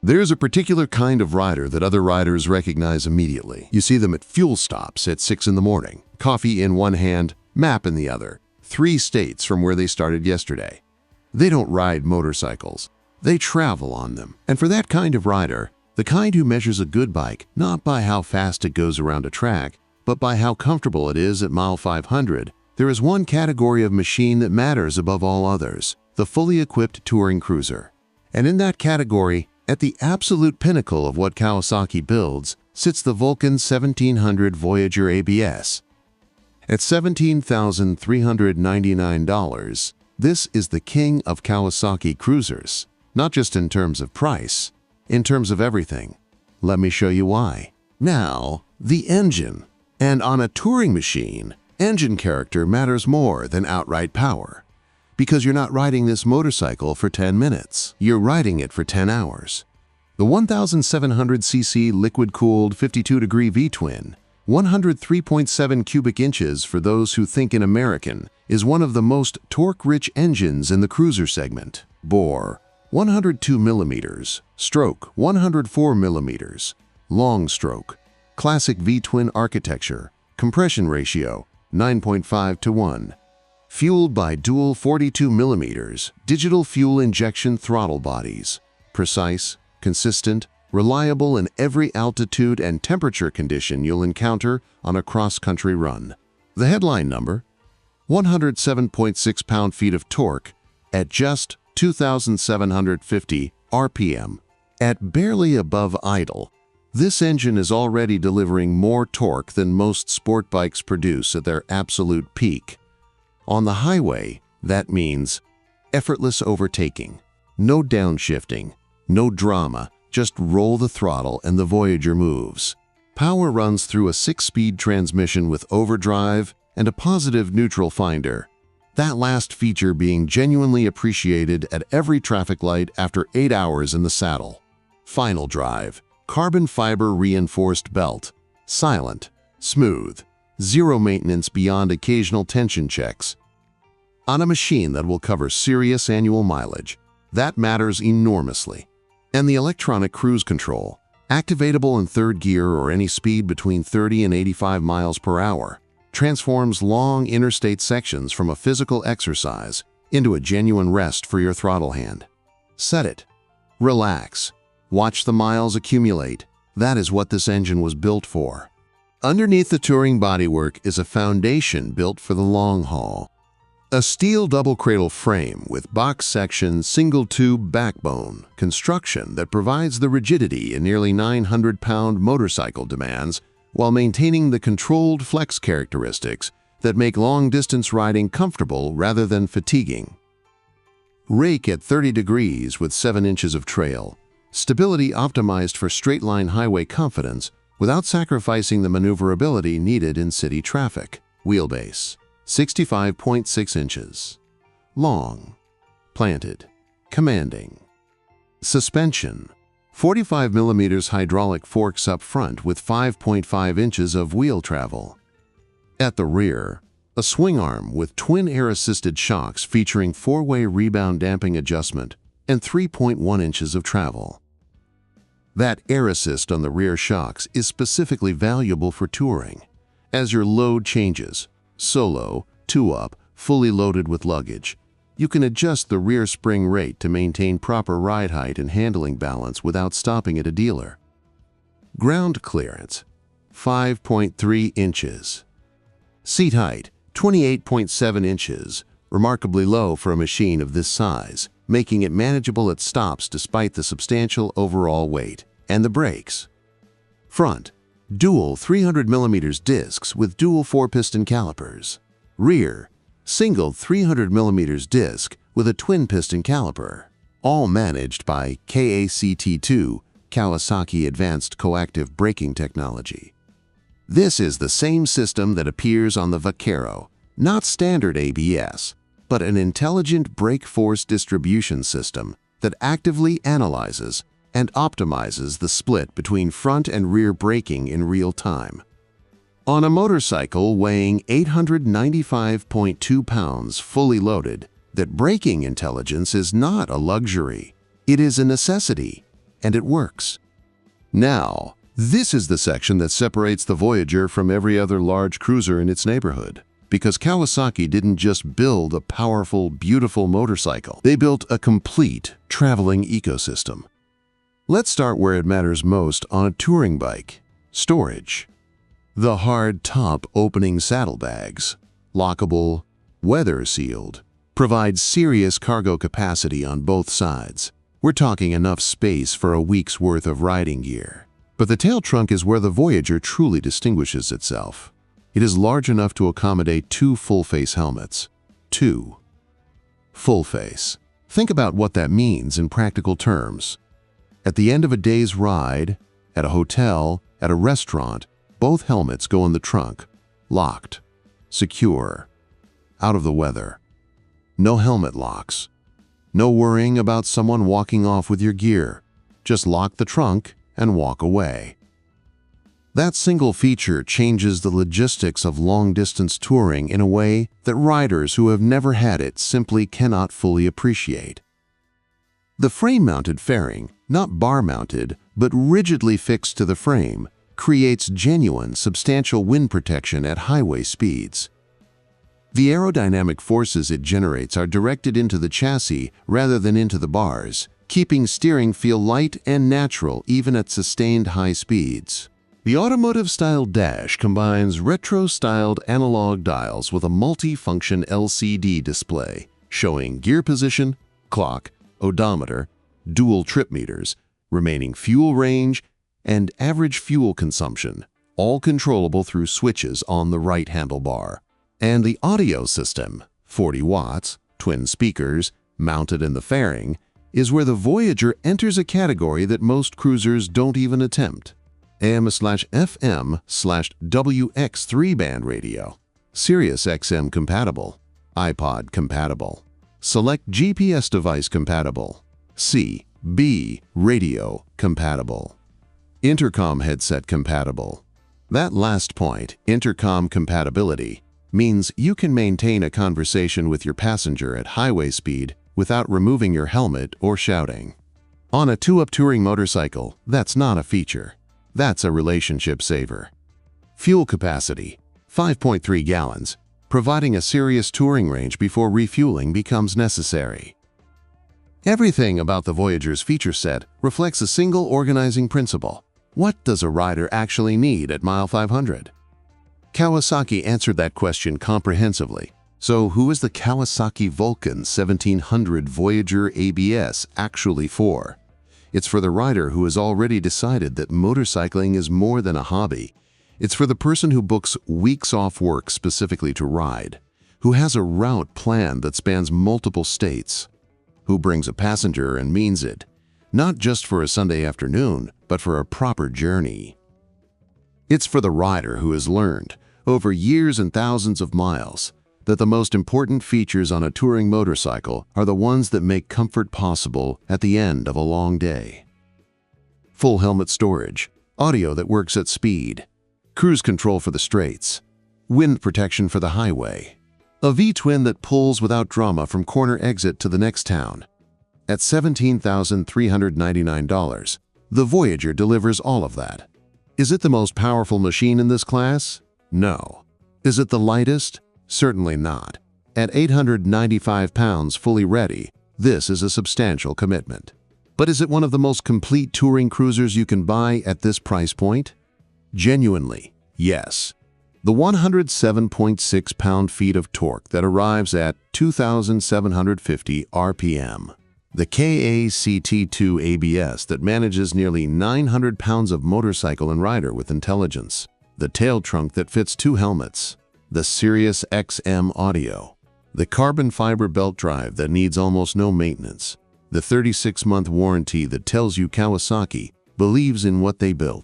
There's a particular kind of rider that other riders recognize immediately. You see them at fuel stops at 6 in the morning, coffee in one hand, map in the other, 3 states from where they started yesterday. They don't ride motorcycles. They travel on them. And for that kind of rider, the kind who measures a good bike not by how fast it goes around a track, but by how comfortable it is at mile 500, there is one category of machine that matters above all others, the fully equipped touring cruiser. And in that category, at the absolute pinnacle of what Kawasaki builds, sits the Vulcan 1700 Voyager ABS. At $17,399, this is the king of Kawasaki cruisers, not just in terms of price, in terms of everything. Let me show you why. Now, the engine. And on a touring machine, engine character matters more than outright power. Because you're not riding this motorcycle for 10 minutes. You're riding it for 10 hours. The 1,700cc liquid-cooled 52-degree V-twin, 103.7 cubic inches for those who think in American, is one of the most torque-rich engines in the cruiser segment. Bore, 102 millimeters. Stroke, 104 millimeters. Long stroke. Classic V-twin architecture. Compression ratio, 9.5 to 1. Fueled by dual 42 millimeters digital fuel injection throttle bodies. Precise, consistent, reliable in every altitude and temperature condition you'll encounter on a cross-country run. The headline number, 107.6 pound-feet of torque at just 2,750 RPM. At barely above idle, this engine is already delivering more torque than most sport bikes produce at their absolute peak. On the highway, that means effortless overtaking, no downshifting, no drama, just roll the throttle and the Voyager moves. Power runs through a 6-speed transmission with overdrive and a positive neutral finder. That last feature being genuinely appreciated at every traffic light after 8 hours in the saddle. Final drive, carbon fiber reinforced belt, silent, smooth, zero maintenance beyond occasional tension checks. On a machine that will cover serious annual mileage, that matters enormously. And the electronic cruise control, activatable in 3rd gear or any speed between 30 and 85 miles per hour, transforms long interstate sections from a physical exercise into a genuine rest for your throttle hand. Set it. Relax. Watch the miles accumulate. That is what this engine was built for. Underneath the touring bodywork is a foundation built for the long haul. A steel double cradle frame with box section single tube backbone construction that provides the rigidity a nearly 900-pound motorcycle demands while maintaining the controlled flex characteristics that make long-distance riding comfortable rather than fatiguing. Rake at 30 degrees with 7 inches of trail. Stability optimized for straight-line highway confidence without sacrificing the maneuverability needed in city traffic. Wheelbase, 65.6 inches. Long, planted, commanding. Suspension, 45 millimeters hydraulic forks up front with 5.5 inches of wheel travel. At the rear, a swing arm with twin air-assisted shocks featuring 4-way rebound damping adjustment and 3.1 inches of travel. That air assist on the rear shocks is specifically valuable for touring. As your load changes, solo, 2-up, fully loaded with luggage, you can adjust the rear spring rate to maintain proper ride height and handling balance without stopping at a dealer. Ground clearance, 5.3 inches. Seat height, 28.7 inches, remarkably low for a machine of this size, making it manageable at stops despite the substantial overall weight. And the brakes. Front, dual 300mm discs with dual 4-piston calipers. Rear, single 300mm disc with a twin-piston caliper. All managed by KACT2, Kawasaki Advanced Coactive Braking Technology. This is the same system that appears on the Vaquero, not standard ABS, but an intelligent brake force distribution system that actively analyzes and optimizes the split between front and rear braking in real time. On a motorcycle weighing 895.2 pounds fully loaded, that braking intelligence is not a luxury. It is a necessity. and it works. Now, this is the section that separates the Voyager from every other large cruiser in its neighborhood. Because Kawasaki didn't just build a powerful, beautiful motorcycle. They built a complete traveling ecosystem. Let's start where it matters most on a touring bike: storage. The hard top opening saddlebags, lockable, weather-sealed, provide serious cargo capacity on both sides. We're talking enough space for a week's worth of riding gear. But the tail trunk is where the Voyager truly distinguishes itself. It is large enough to accommodate 2 full-face helmets. 2. Full-face. Think about what that means in practical terms. At the end of a day's ride, at a hotel, at a restaurant, both helmets go in the trunk, locked, secure, out of the weather. No helmet locks. No worrying about someone walking off with your gear. Just lock the trunk and walk away. That single feature changes the logistics of long-distance touring in a way that riders who have never had it simply cannot fully appreciate. The frame-mounted fairing, not bar-mounted, but rigidly fixed to the frame, creates genuine, substantial wind protection at highway speeds. The aerodynamic forces it generates are directed into the chassis rather than into the bars, keeping steering feel light and natural even at sustained high speeds. The automotive-style dash combines retro-styled analog dials with a multi-function LCD display, showing gear position, clock, odometer, dual trip meters, remaining fuel range, and average fuel consumption, all controllable through switches on the right handlebar. And the audio system, 40 watts, twin speakers, mounted in the fairing, is where the Voyager enters a category that most cruisers don't even attempt. AM/FM/WX3 band radio, SiriusXM-compatible, iPod compatible, select GPS device compatible, C/B radio compatible, intercom headset compatible. That last point, intercom compatibility, means you can maintain a conversation with your passenger at highway speed without removing your helmet or shouting. On a 2-up touring motorcycle, that's not a feature. That's a relationship saver. Fuel capacity, 5.3 gallons, providing a serious touring range before refueling becomes necessary. Everything about the Voyager's feature set reflects a single organizing principle. What does a rider actually need at mile 500? Kawasaki answered that question comprehensively. So who is the Kawasaki Vulcan 1700 Voyager ABS actually for? It's for the rider who has already decided that motorcycling is more than a hobby. It's for the person who books weeks off work specifically to ride, who has a route planned that spans multiple states, who brings a passenger and means it, not just for a Sunday afternoon, but for a proper journey. It's for the rider who has learned, over years and thousands of miles, that the most important features on a touring motorcycle are the ones that make comfort possible at the end of a long day. Full helmet storage, audio that works at speed, cruise control for the straights, wind protection for the highway, a V-twin that pulls without drama from corner exit to the next town. At $17,399, the Voyager delivers all of that. Is it the most powerful machine in this class? No. Is it the lightest? Certainly not. At 895 pounds fully ready, this is a substantial commitment. But is it one of the most complete touring cruisers you can buy at this price point? Genuinely, yes. The 107.6 pound-feet of torque that arrives at 2,750 RPM. The KACT2 ABS that manages nearly 900 pounds of motorcycle and rider with intelligence. The tail trunk that fits 2 helmets. The SiriusXM audio, the carbon fiber belt drive that needs almost no maintenance, the 36-month warranty that tells you Kawasaki believes in what they built.